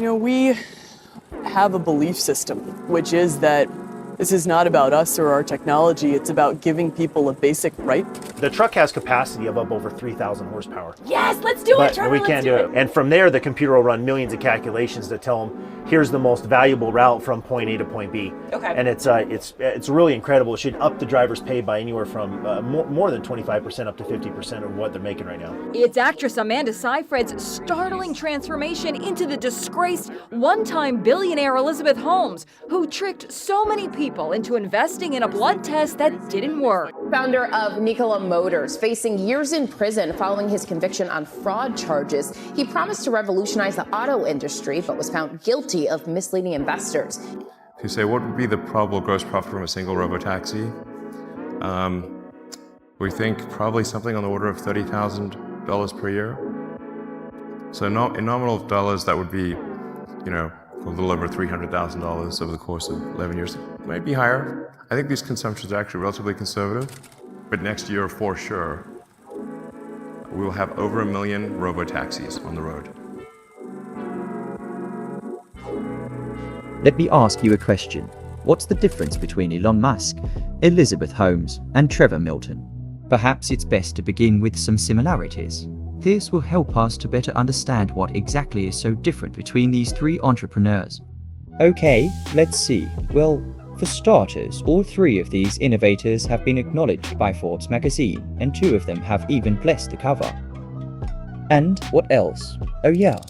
We have a belief system, which is that this is not about us or our technology, it's about giving people a basic right. The truck has capacity of up over 3,000 horsepower. Yes, let's do it, Trevor, we can't do it. And from there, the computer will run millions of calculations to tell them, here's the most valuable route from point A to point B. Okay. And it's really incredible. It should up the driver's pay by anywhere from more than 25% up to 50% of what they're making right now. It's actress Amanda Seyfried's startling transformation into the disgraced one-time billionaire Elizabeth Holmes, who tricked so many people into investing in a blood test that didn't work. Founder of Nikola Motors, facing years in prison following his conviction on fraud charges. He promised to revolutionize the auto industry, but was found guilty of misleading investors. If you say, what would be the probable gross profit from a single robotaxi? We think probably something on the order of $30,000 per year. So in nominal dollars, that would be, a little over $300,000 over the course of 11 years. It might be higher. I think these consumptions are actually relatively conservative, but next year for sure, we will have over 1 million robo-taxis on the road. Let me ask you a question. What's the difference between Elon Musk, Elizabeth Holmes, and Trevor Milton? Perhaps it's best to begin with some similarities. This will help us to better understand what exactly is so different between these three entrepreneurs. Okay, let's see. Well, for starters, all three of these innovators have been acknowledged by Forbes magazine, and two of them have even blessed the cover. And what else? Oh yeah,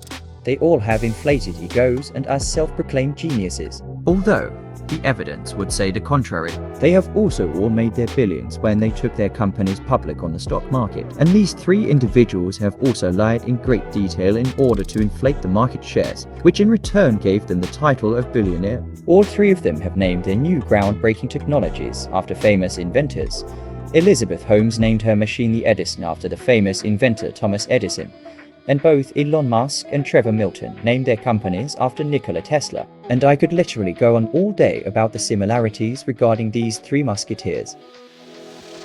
they all have inflated egos and are self-proclaimed geniuses. Although, the evidence would say the contrary. They have also all made their billions when they took their companies public on the stock market. And these three individuals have also lied in great detail in order to inflate the market shares, which in return gave them the title of billionaire. All three of them have named their new groundbreaking technologies after famous inventors. Elizabeth Holmes named her machine the Edison after the famous inventor Thomas Edison. And both Elon Musk and Trevor Milton named their companies after Nikola Tesla. And I could literally go on all day about the similarities regarding these three musketeers.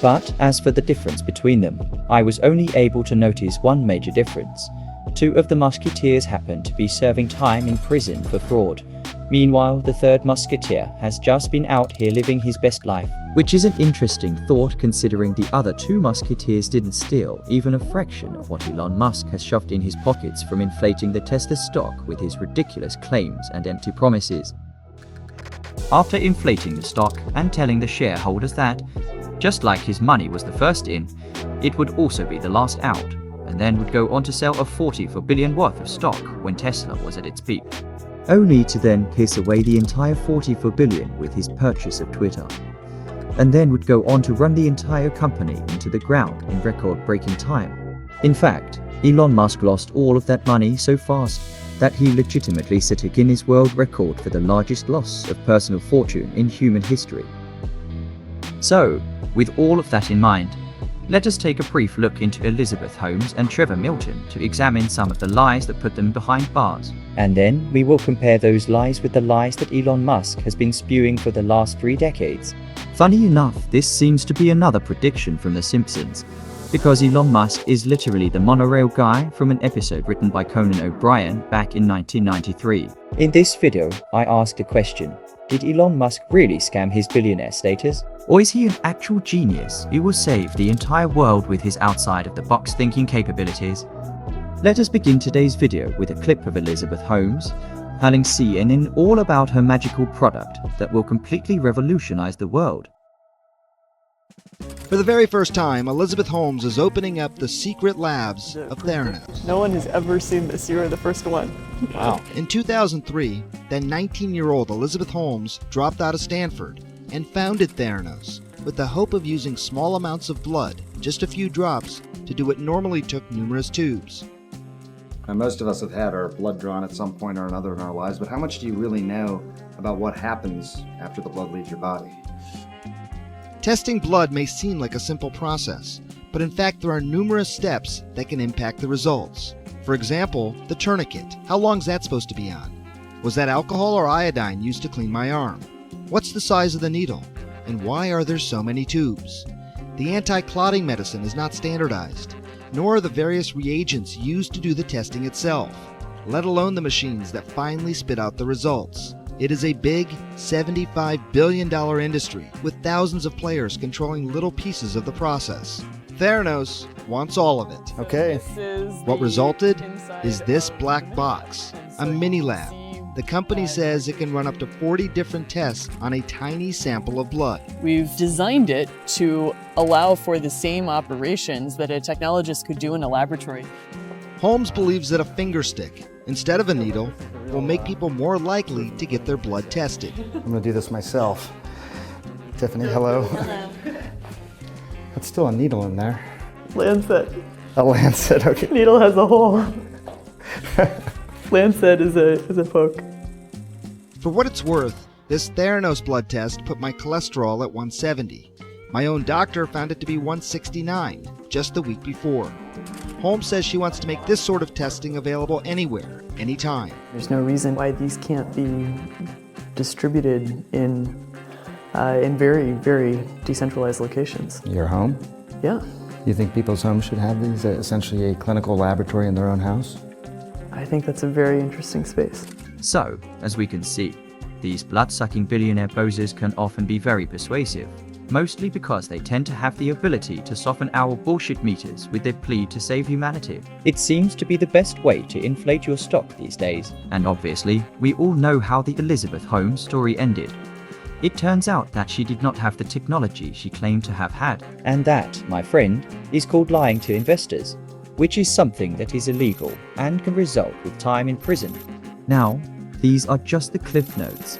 But as for the difference between them, I was only able to notice one major difference. Two of the musketeers happened to be serving time in prison for fraud. Meanwhile, the third musketeer has just been out here living his best life, which is an interesting thought considering the other two musketeers didn't steal even a fraction of what Elon Musk has shoved in his pockets from inflating the Tesla stock with his ridiculous claims and empty promises. After inflating the stock and telling the shareholders that, just like his money was the first in, it would also be the last out, and then would go on to sell a $44 billion worth of stock when Tesla was at its peak. Only to then piss away the entire $44 billion with his purchase of Twitter. And then would go on to run the entire company into the ground in record-breaking time. In fact, Elon Musk lost all of that money so fast that he legitimately set a Guinness World Record for the largest loss of personal fortune in human history. So, with all of that in mind, let us take a brief look into Elizabeth Holmes and Trevor Milton to examine some of the lies that put them behind bars. And then we will compare those lies with the lies that Elon Musk has been spewing for the last 3 decades. Funny enough, this seems to be another prediction from The Simpsons, because Elon Musk is literally the monorail guy from an episode written by Conan O'Brien back in 1993. In this video, I asked a question. Did Elon Musk really scam his billionaire status? Or is he an actual genius who will save the entire world with his outside-of-the-box thinking capabilities? Let us begin today's video with a clip of Elizabeth Holmes telling CNN all about her magical product that will completely revolutionize the world. For the very first time, Elizabeth Holmes is opening up the secret labs of Theranos. No one has ever seen this. You are the first one. Wow. In 2003, then 19-year-old Elizabeth Holmes dropped out of Stanford and founded Theranos with the hope of using small amounts of blood, just a few drops, to do what normally took numerous tubes. Now, most of us have had our blood drawn at some point or another in our lives, but how much do you really know about what happens after the blood leaves your body? Testing blood may seem like a simple process, but in fact there are numerous steps that can impact the results. For example, the tourniquet. How long is that supposed to be on? Was that alcohol or iodine used to clean my arm? What's the size of the needle? And why are there so many tubes? The anti-clotting medicine is not standardized, nor are the various reagents used to do the testing itself. let alone the machines that finally spit out the results. It is a big, $75 billion industry with thousands of players controlling little pieces of the process. Theranos wants all of it. Okay. What resulted is this black box, a mini lab. The company says it can run up to 40 different tests on a tiny sample of blood. We've designed it to allow for the same operations that a technologist could do in a laboratory. Holmes believes that a finger stick, instead of a needle, will make people more likely to get their blood tested. I'm gonna do this myself. Tiffany, hello. Hello. That's still a needle in there. Lancet. A lancet, okay. Needle has a hole. Lancet is a poke. For what it's worth, this Theranos blood test put my cholesterol at 170. My own doctor found it to be 169 just the week before. Holmes says she wants to make this sort of testing available anywhere, anytime. There's no reason why these can't be distributed in very, very decentralized locations. Your home? Yeah, You think people's homes should have these, essentially a clinical laboratory in their own house? I think that's a very interesting space. So, as we can see, these blood-sucking billionaire bozos can often be very persuasive, mostly because they tend to have the ability to soften our bullshit meters with their plea to save humanity. It seems to be the best way to inflate your stock these days, and obviously, we all know how the Elizabeth Holmes story ended. It turns out that she did not have the technology she claimed to have had, and that, my friend, is called lying to investors, which is something that is illegal and can result with time in prison. Now, these are just the cliff notes,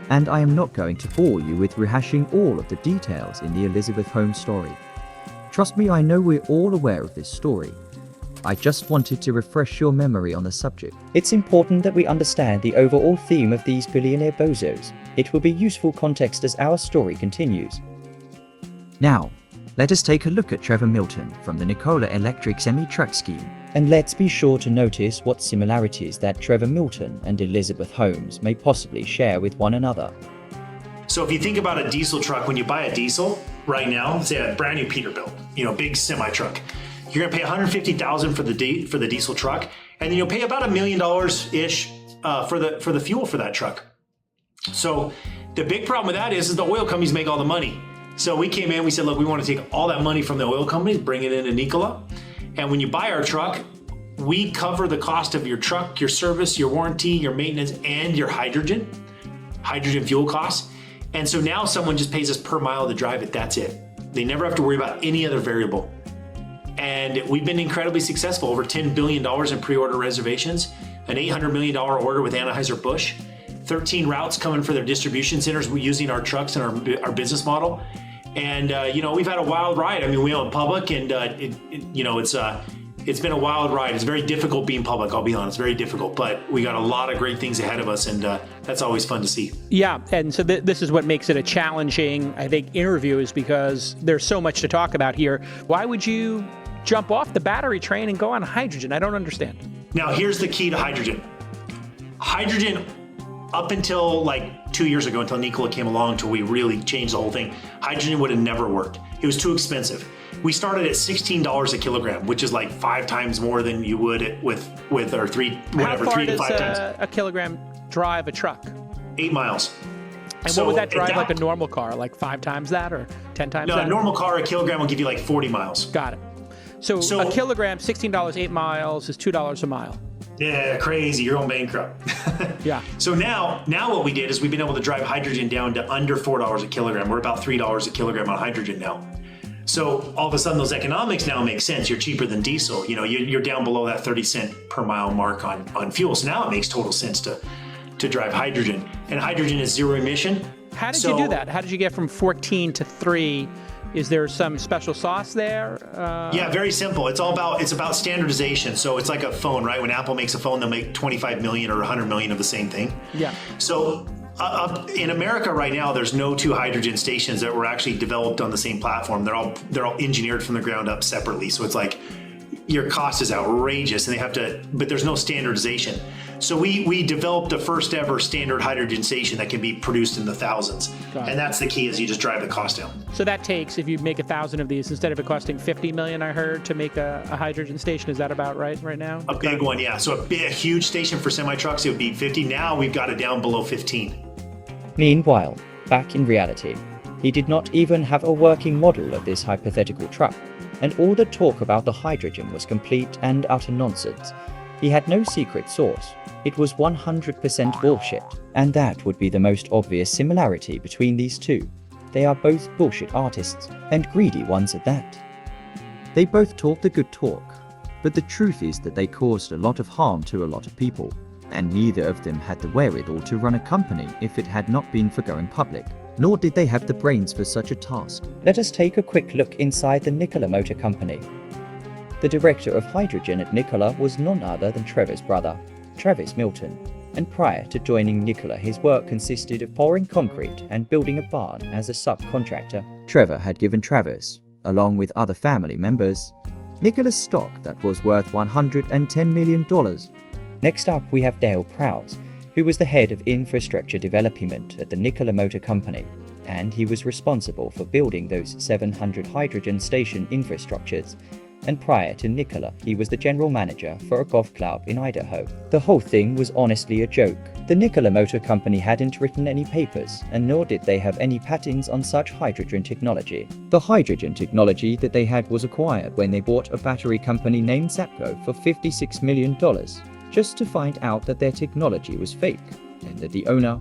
and I am not going to bore you with rehashing all of the details in the Elizabeth Holmes story. Trust me, I know we're all aware of this story. I just wanted to refresh your memory on the subject. It's important that we understand the overall theme of these billionaire bozos. It will be useful context as our story continues. Now, let us take a look at Trevor Milton from the Nikola Electric semi-truck scheme, and let's be sure to notice what similarities that Trevor Milton and Elizabeth Holmes may possibly share with one another. So if you think about a diesel truck, when you buy a diesel right now, say a brand new Peterbilt, big semi truck, you're gonna pay $150,000 for the diesel truck, and then you'll pay about $1 million ish for the fuel for that truck. So the big problem with that is the oil companies make all the money. So we came in, we said, look, we want to take all that money from the oil companies, bring it into Nikola. And when you buy our truck, we cover the cost of your truck, your service, your warranty, your maintenance, and your hydrogen fuel costs. And so now someone just pays us per mile to drive it, that's it. They never have to worry about any other variable. And we've been incredibly successful, over $10 billion in pre-order reservations, an $800 million order with Anheuser-Busch, 13 routes coming for their distribution centers using our trucks and our business model. And, we've had a wild ride. I mean, we own public and, it's been a wild ride. It's very difficult being public, I'll be honest, very difficult, but we got a lot of great things ahead of us, and that's always fun to see. Yeah, and so this is what makes it a challenging, I think, interview, is because there's so much to talk about here. Why would you jump off the battery train and go on hydrogen? I don't understand. Now, here's the key to hydrogen. Hydrogen, up until like 2 years ago, until Nikola came along, until we really changed the whole thing, hydrogen would have never worked. It was too expensive. We started at $16 a kilogram, which is like 5 times more than you would with our 3 to 5 times. How far does a kilogram drive a truck? 8 miles. And what would that drive like a normal car? Like 5 times that or 10 times that? No, a normal car, a kilogram will give you like 40 miles. Got it. So a kilogram, $16, 8 miles is $2 a mile. Yeah, crazy. You're going bankrupt. Yeah. So now what we did is we've been able to drive hydrogen down to under $4 a kilogram. We're about $3 a kilogram on hydrogen now. So all of a sudden those economics now make sense. You're cheaper than diesel. You're down below that 30 cent per mile mark on fuel. So now it makes total sense to drive hydrogen. And hydrogen is zero emission. How did you do that? How did you get from 14 to 3? Is there some special sauce there? Yeah, very simple. It's about standardization. So it's like a phone, right? When Apple makes a phone, they'll make 25 million or 100 million of the same thing. Yeah. So in America right now, there's no 2 hydrogen stations that were actually developed on the same platform. They're all engineered from the ground up separately. So it's like your cost is outrageous, and but there's no standardization. So we developed the first ever standard hydrogen station that can be produced in the thousands. And that's the key, is you just drive the cost down. So that takes, if you make 1,000 of these, instead of it costing $50 million, I heard, to make a hydrogen station. Is that about right now? A big one, yeah. So a huge station for semi-trucks, it would be 50. Now we've got it down below 15. Meanwhile, back in reality, he did not even have a working model of this hypothetical truck, and all the talk about the hydrogen was complete and utter nonsense. He had no secret source. It was 100% bullshit, and that would be the most obvious similarity between these two. They are both bullshit artists, and greedy ones at that. They both talk the good talk, but the truth is that they caused a lot of harm to a lot of people, and neither of them had the wherewithal to run a company if it had not been for going public, nor did they have the brains for such a task. Let us take a quick look inside the Nikola Motor Company. The director of hydrogen at Nikola was none other than Trevor's brother, Travis Milton, and prior to joining Nikola, his work consisted of pouring concrete and building a barn as a subcontractor. Trevor had given Travis, along with other family members, Nikola's stock that was worth $110 million. Next up, we have Dale Prowse, who was the head of infrastructure development at the Nikola Motor Company, and he was responsible for building those 700 hydrogen station infrastructures. And prior to Nikola, he was the general manager for a golf club in Idaho. The whole thing was honestly a joke. The Nikola Motor Company hadn't written any papers, and nor did they have any patents on such hydrogen technology. The hydrogen technology that they had was acquired when they bought a battery company named Zapco for $56 million, just to find out that their technology was fake, and that the owner,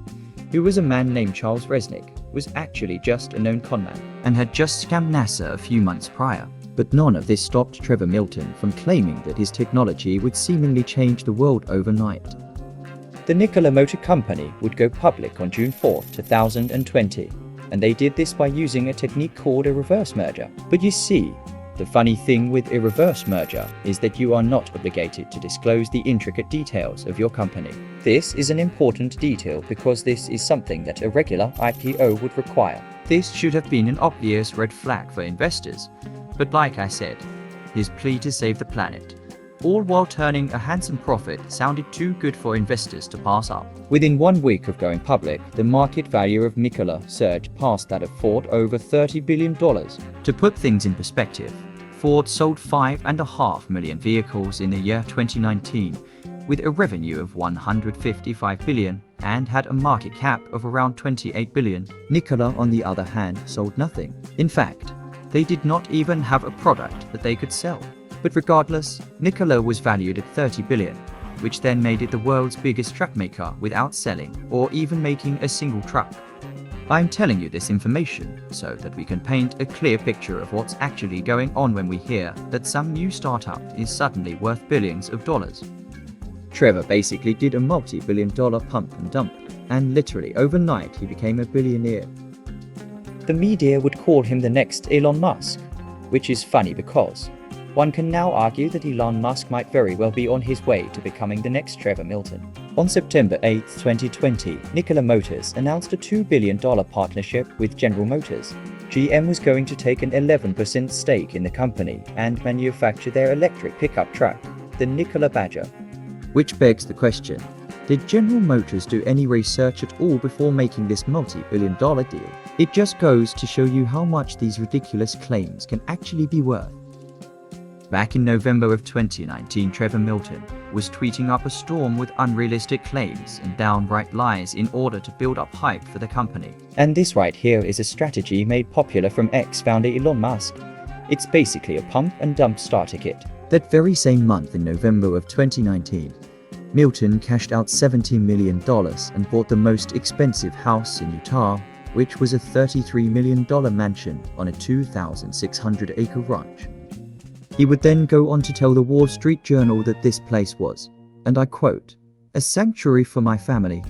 who was a man named Charles Resnick, was actually just a known conman, and had just scammed NASA a few months prior. But none of this stopped Trevor Milton from claiming that his technology would seemingly change the world overnight. The Nikola Motor Company would go public on June 4, 2020, and they did this by using a technique called a reverse merger. But you see, the funny thing with a reverse merger is that you are not obligated to disclose the intricate details of your company. This is an important detail because this is something that a regular IPO would require. This should have been an obvious red flag for investors, but like I said, his plea to save the planet, all while turning a handsome profit, sounded too good for investors to pass up. Within 1 week of going public, the market value of Nikola surged past that of Ford, over $30 billion. To put things in perspective, Ford sold 5.5 million vehicles in the year 2019, with a revenue of $155 billion and had a market cap of around $28 billion. Nikola, on the other hand, sold nothing. In fact, they did not even have a product that they could sell. But regardless, Nikola was valued at $30 billion, which then made it the world's biggest truck maker without selling or even making a single truck. I'm telling you this information so that we can paint a clear picture of what's actually going on when we hear that some new startup is suddenly worth billions of dollars. Trevor basically did a multi-billion-dollar pump and dump, and literally overnight he became a billionaire. The media would call him the next Elon Musk, which is funny because one can now argue that Elon Musk might very well be on his way to becoming the next Trevor Milton. On September 8, 2020, Nikola Motors announced a $2 billion partnership with General Motors. GM was going to take an 11% stake in the company and manufacture their electric pickup truck, the Nikola Badger. Which begs the question, did General Motors do any research at all before making this multi-billion-dollar deal? It just goes to show you how much these ridiculous claims can actually be worth. Back in November of 2019, Trevor Milton was tweeting up a storm with unrealistic claims and downright lies in order to build up hype for the company. And this right here is a strategy made popular from ex-founder Elon Musk. It's basically a pump and dump starter kit. That very same month in November of 2019, Milton cashed out $17 million and bought the most expensive house in Utah, which was a $33 million mansion on a 2,600-acre ranch. He would then go on to tell the Wall Street Journal that this place was, and I quote, "a sanctuary for my family,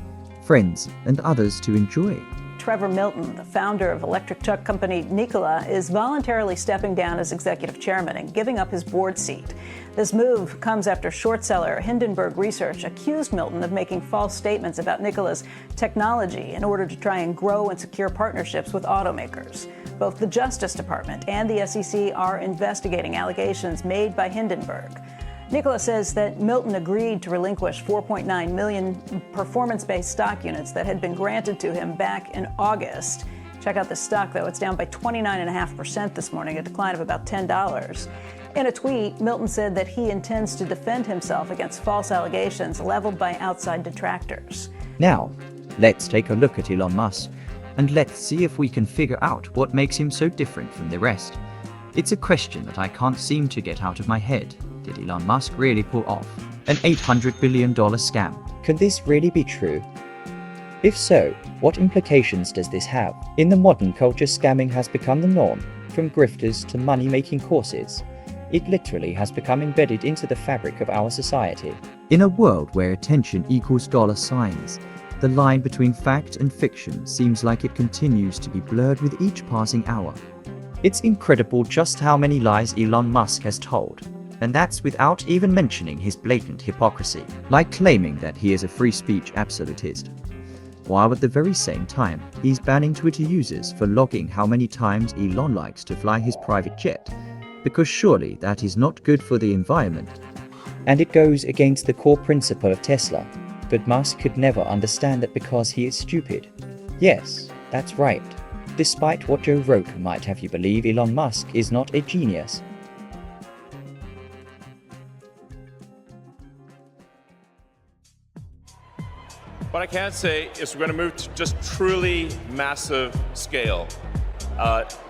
friends, and others to enjoy." Trevor Milton, the founder of electric truck company Nikola, is voluntarily stepping down as executive chairman and giving up his board seat. This move comes after short seller Hindenburg Research accused Milton of making false statements about Nikola's technology in order to try and grow and secure partnerships with automakers. Both the Justice Department and the SEC are investigating allegations made by Hindenburg. Nikola says that Milton agreed to relinquish 4.9 million performance-based stock units that had been granted to him back in August. Check out the stock, though. It's down by 29.5% this morning, a decline of about $10. In a tweet, Milton said that he intends to defend himself against false allegations leveled by outside detractors. Now, let's take a look at Elon Musk, and let's see if we can figure out what makes him so different from the rest. It's a question that I can't seem to get out of my head. Did Elon Musk really pull off an $800 billion scam? Could this really be true? If so, what implications does this have? In the modern culture, scamming has become the norm, from grifters to money-making courses. It literally has become embedded into the fabric of our society. In a world where attention equals dollar signs, the line between fact and fiction seems like it continues to be blurred with each passing hour. It's incredible just how many lies Elon Musk has told. And that's without even mentioning his blatant hypocrisy, like claiming that he is a free speech absolutist, while at the very same time, he's banning Twitter users for logging how many times Elon likes to fly his private jet, because surely that is not good for the environment. And it goes against the core principle of Tesla, but Musk could never understand that because he is stupid. Yes, that's right. Despite what Joe Rogan might have you believe, Elon Musk is not a genius. What I can say is we're going to move to just truly massive scale.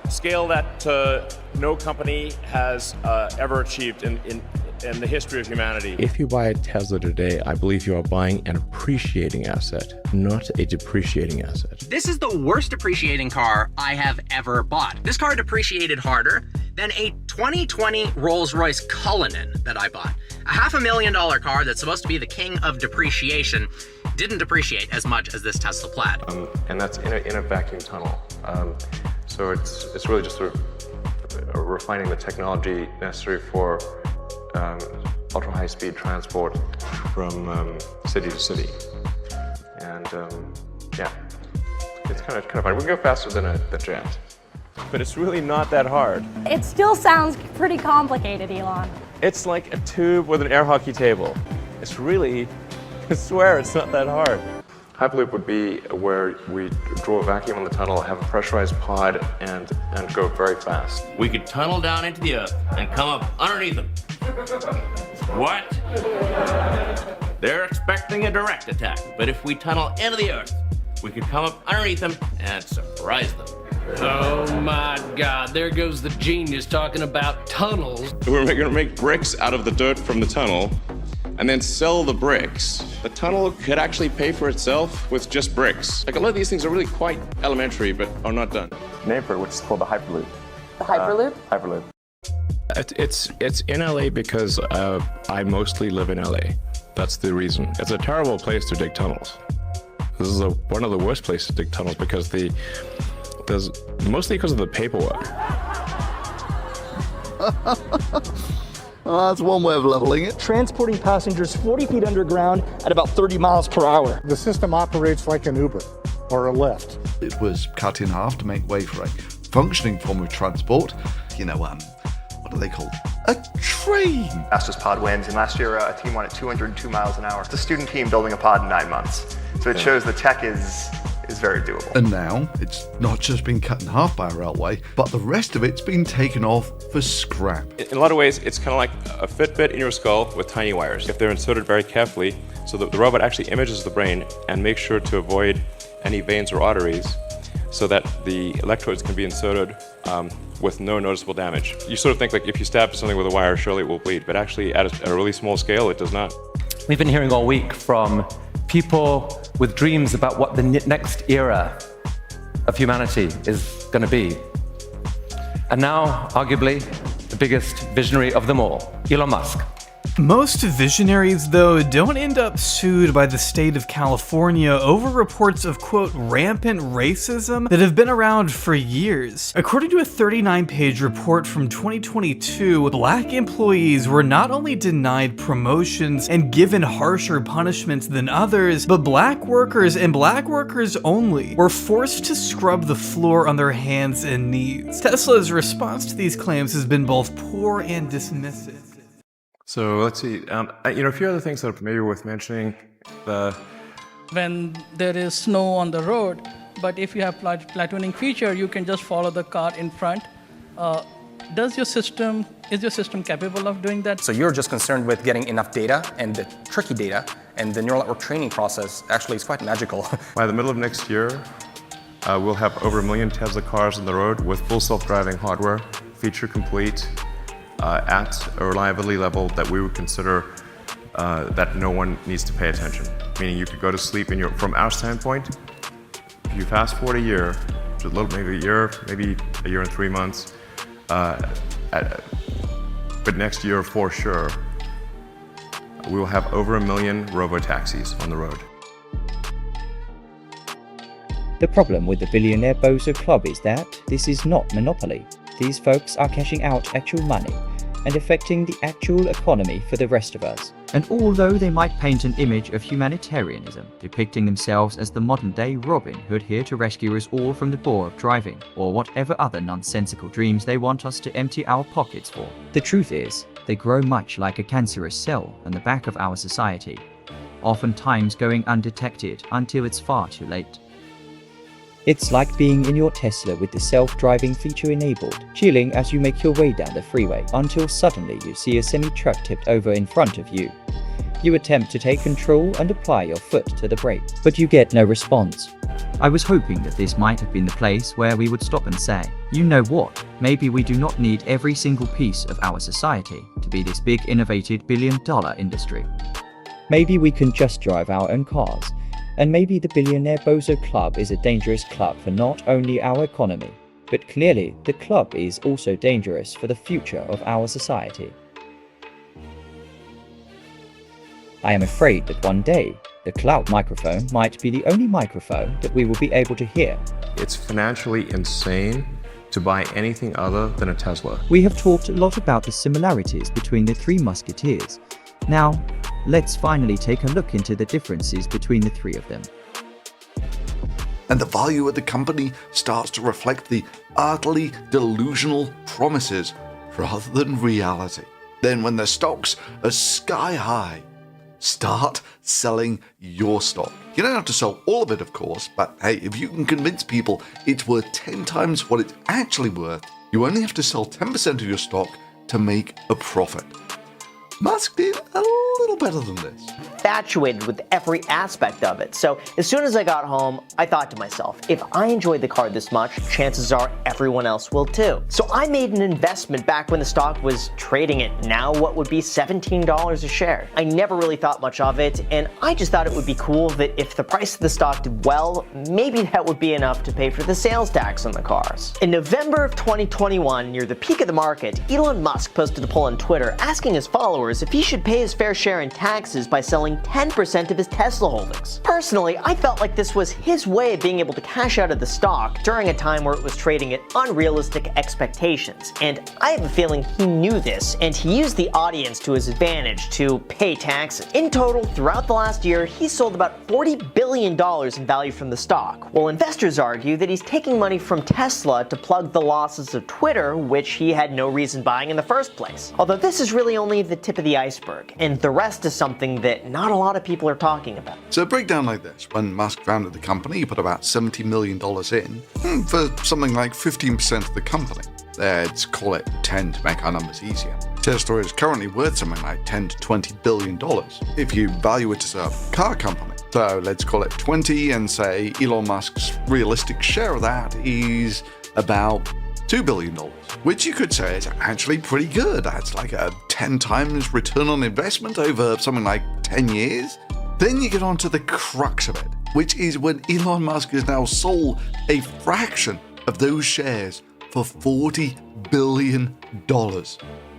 Scale that no company has ever achieved in the history of humanity. If you buy a Tesla today, I believe you are buying an appreciating asset, not a depreciating asset. This is the worst depreciating car I have ever bought. This car depreciated harder than a 2020 Rolls-Royce Cullinan that I bought. A $500,000 car that's supposed to be the king of depreciation didn't depreciate as much as this Tesla Plaid. And that's in a vacuum tunnel. So it's really just sort of refining the technology necessary for ultra high speed transport from city to city. And yeah, it's kind of fun. We can go faster than the jet, but it's really not that hard. It still sounds pretty complicated, Elon. It's like a tube with an air hockey table. It's really, I swear, it's not that hard. Hyperloop would be where we draw a vacuum on the tunnel, have a pressurized pod, and go very fast. We could tunnel down into the earth and come up underneath them. What? They're expecting a direct attack, but if we tunnel into the earth, we could come up underneath them and surprise them. Oh my God, there goes the genius talking about tunnels. We're going to make bricks out of the dirt from the tunnel and then sell the bricks. The tunnel could actually pay for itself with just bricks. Like, a lot of these things are really quite elementary, but are not done. Name for it, which is called the Hyperloop. The Hyperloop? Hyperloop. It's in LA because I mostly live in LA. That's the reason. It's a terrible place to dig tunnels. This is one of the worst places to dig tunnels because mostly because of the paperwork. Well, that's one way of leveling it. Transporting passengers 40 feet underground at about 30 miles per hour. The system operates like an Uber or a Lyft. It was cut in half to make way for a functioning form of transport. You know, what are they called? A train! Fastest pod wins, and last year a team won at 202 miles an hour. It's a student team building a pod in 9 months. So it shows the tech is very doable. And now, it's not just been cut in half by a railway, but the rest of it's been taken off for scrap. In a lot of ways, it's kind of like a Fitbit in your skull with tiny wires. If they're inserted very carefully, so that the robot actually images the brain and makes sure to avoid any veins or arteries, so that the electrodes can be inserted with no noticeable damage. You sort of think, like, if you stab something with a wire, surely it will bleed, but actually at a really small scale, it does not. We've been hearing all week from people with dreams about what the next era of humanity is going to be. And now, arguably, the biggest visionary of them all, Elon Musk. Most visionaries, though, don't end up sued by the state of California over reports of, quote, rampant racism that have been around for years. According to a 39-page report from 2022, black employees were not only denied promotions and given harsher punishments than others, but black workers and black workers only were forced to scrub the floor on their hands and knees. Tesla's response to these claims has been both poor and dismissive. So let's see. A few other things that are maybe worth mentioning. When there is snow on the road, but if you have platooning feature, you can just follow the car in front. Is your system capable of doing that? So you're just concerned with getting enough data and the tricky data, and the neural network training process actually is quite magical. By the middle of next year, we'll have over 1 million Tesla cars on the road with full self-driving hardware, feature complete, at a reliability level that we would consider that no one needs to pay attention. Meaning you could go to sleep from our standpoint, if you fast forward a year, maybe a year and 3 months, but next year for sure, we will have over 1 million robo-taxis on the road. The problem with the Billionaire Bozo Club is that this is not monopoly. These folks are cashing out actual money and affecting the actual economy for the rest of us. And although they might paint an image of humanitarianism, depicting themselves as the modern-day Robin Hood here to rescue us all from the bore of driving, or whatever other nonsensical dreams they want us to empty our pockets for, the truth is, they grow much like a cancerous cell in the back of our society, oftentimes going undetected until it's far too late. It's like being in your Tesla with the self-driving feature enabled, chilling as you make your way down the freeway until suddenly you see a semi-truck tipped over in front of you. You attempt to take control and apply your foot to the brake, but you get no response. I was hoping that this might have been the place where we would stop and say, you know what, maybe we do not need every single piece of our society to be this big innovative billion-dollar industry. Maybe we can just drive our own cars. And maybe the Billionaire Bozo Club is a dangerous club for not only our economy, but clearly the club is also dangerous for the future of our society. I am afraid that one day, the cloud microphone might be the only microphone that we will be able to hear. It's financially insane to buy anything other than a Tesla. We have talked a lot about the similarities between the three musketeers. Now, let's finally take a look into the differences between the three of them. And the value of the company starts to reflect the utterly delusional promises rather than reality. Then when the stocks are sky high, start selling your stock. You don't have to sell all of it, of course, but hey, if you can convince people it's worth 10 times what it's actually worth, you only have to sell 10% of your stock to make a profit. Musk did a little better than this. Infatuated with every aspect of it. So as soon as I got home, I thought to myself, if I enjoyed the car this much, chances are everyone else will too. So I made an investment back when the stock was trading at now what would be $17 a share. I never really thought much of it, and I just thought it would be cool that if the price of the stock did well, maybe that would be enough to pay for the sales tax on the cars. In November of 2021, near the peak of the market, Elon Musk posted a poll on Twitter asking his followers if he should pay his fair share in taxes by selling 10% of his Tesla holdings. Personally, I felt like this was his way of being able to cash out of the stock during a time where it was trading at unrealistic expectations. And I have a feeling he knew this, and he used the audience to his advantage to pay taxes. In total, throughout the last year, he sold about $40 billion in value from the stock, while investors argue that he's taking money from Tesla to plug the losses of Twitter, which he had no reason buying in the first place. Although this is really only the tip of the iceberg, and the rest is something that not a lot of people are talking about. So a breakdown like this: when Musk founded the company, he put about $70 million in for something like 15% of the company. Let's call it 10 to make our numbers easier. Tesla is currently worth something like $10 to $20 billion if you value it as a car company. So let's call it 20 and say Elon Musk's realistic share of that is about $2 billion, which you could say is actually pretty good. That's like a 10 times return on investment over something like 10 years. Then you get on to the crux of it, which is when Elon Musk has now sold a fraction of those shares for $40 billion.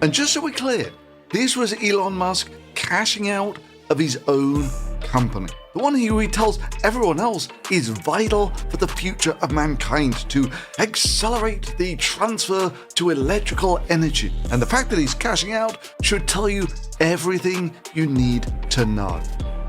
And just so we're clear, this was Elon Musk cashing out of his own company. The one who he tells everyone else is vital for the future of mankind to accelerate the transfer to electrical energy. And the fact that he's cashing out should tell you everything you need to know.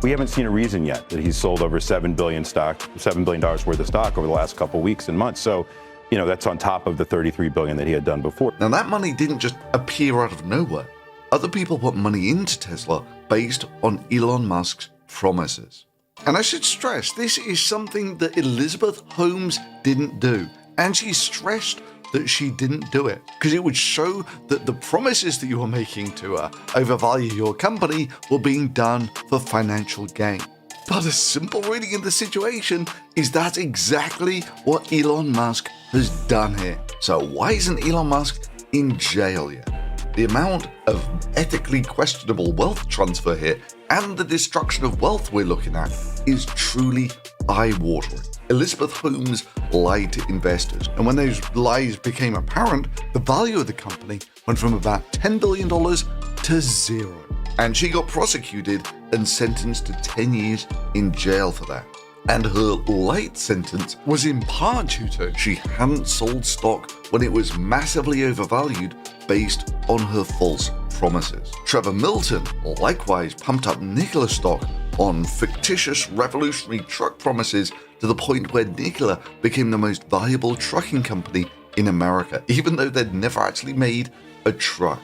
We haven't seen a reason yet that he's sold over $7 billion worth of stock over the last couple weeks and months. So, that's on top of the $33 billion that he had done before. Now that money didn't just appear out of nowhere. other people put money into Tesla based on Elon Musk's promises. And I should stress, this is something that Elizabeth Holmes didn't do. And she stressed that she didn't do it because it would show that the promises that you were making to her overvalue your company were being done for financial gain. But a simple reading of the situation is that's exactly what Elon Musk has done here. So why isn't Elon Musk in jail yet? The amount of ethically questionable wealth transfer here and the destruction of wealth we're looking at is truly eye-watering. Elizabeth Holmes lied to investors, and when those lies became apparent, the value of the company went from about $10 billion to zero. And she got prosecuted and sentenced to 10 years in jail for that. And her light sentence was in part due to she hadn't sold stock when it was massively overvalued based on her false promises. Trevor Milton likewise pumped up Nikola stock on fictitious revolutionary truck promises to the point where Nikola became the most valuable trucking company in America, even though they'd never actually made a truck.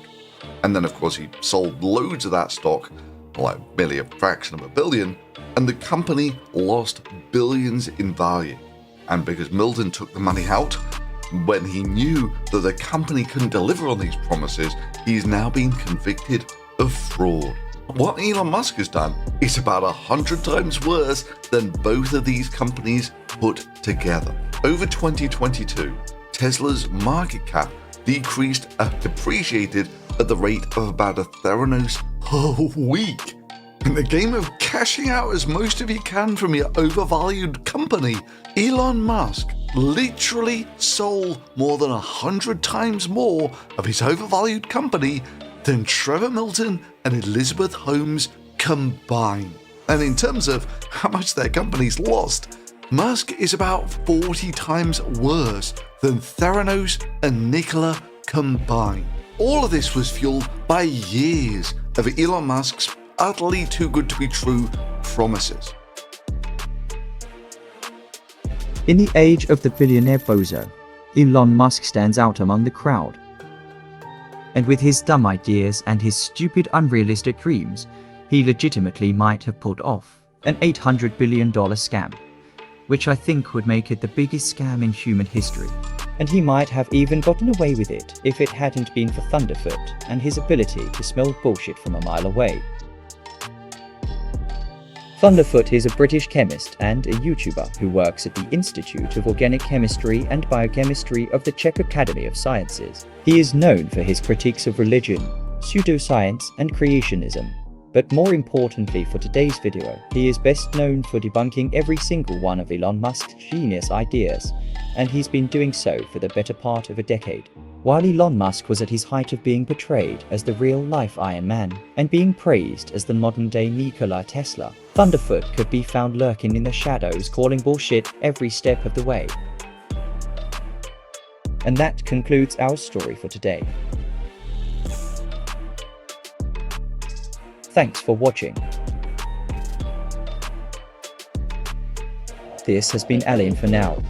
And then of course he sold loads of that stock, like merely a fraction of $1 billion, and the company lost billions in value. And because Milton took the money out when he knew that the company couldn't deliver on these promises, he's now been convicted of fraud. What Elon Musk has done is about 100 times worse than both of these companies put together. Over 2022, Tesla's market cap depreciated at the rate of about a Theranos per week. In the game of cashing out as most of you can from your overvalued company, Elon Musk literally sold more than 100 times more of his overvalued company than Trevor Milton and Elizabeth Holmes combined. And in terms of how much their company's lost, Musk is about 40 times worse than Theranos and Nikola combined. All of this was fueled by years of Elon Musk's utterly too good to be true promises. In the age of the billionaire bozo, Elon Musk stands out among the crowd. And with his dumb ideas and his stupid unrealistic dreams, he legitimately might have pulled off an $800 billion scam, which I think would make it the biggest scam in human history. And he might have even gotten away with it if it hadn't been for ThunderfOOt and his ability to smell bullshit from a mile away. ThunderfOOt is a British chemist and a YouTuber who works at the Institute of Organic Chemistry and Biochemistry of the Czech Academy of Sciences. He is known for his critiques of religion, pseudoscience, and creationism. But more importantly for today's video, he is best known for debunking every single one of Elon Musk's genius ideas, and he's been doing so for the better part of a decade. While Elon Musk was at his height of being portrayed as the real-life Iron Man and being praised as the modern-day Nikola Tesla, ThunderfOOt could be found lurking in the shadows calling bullshit every step of the way. And that concludes our story for today. Thanks for watching. This has been Alien for now.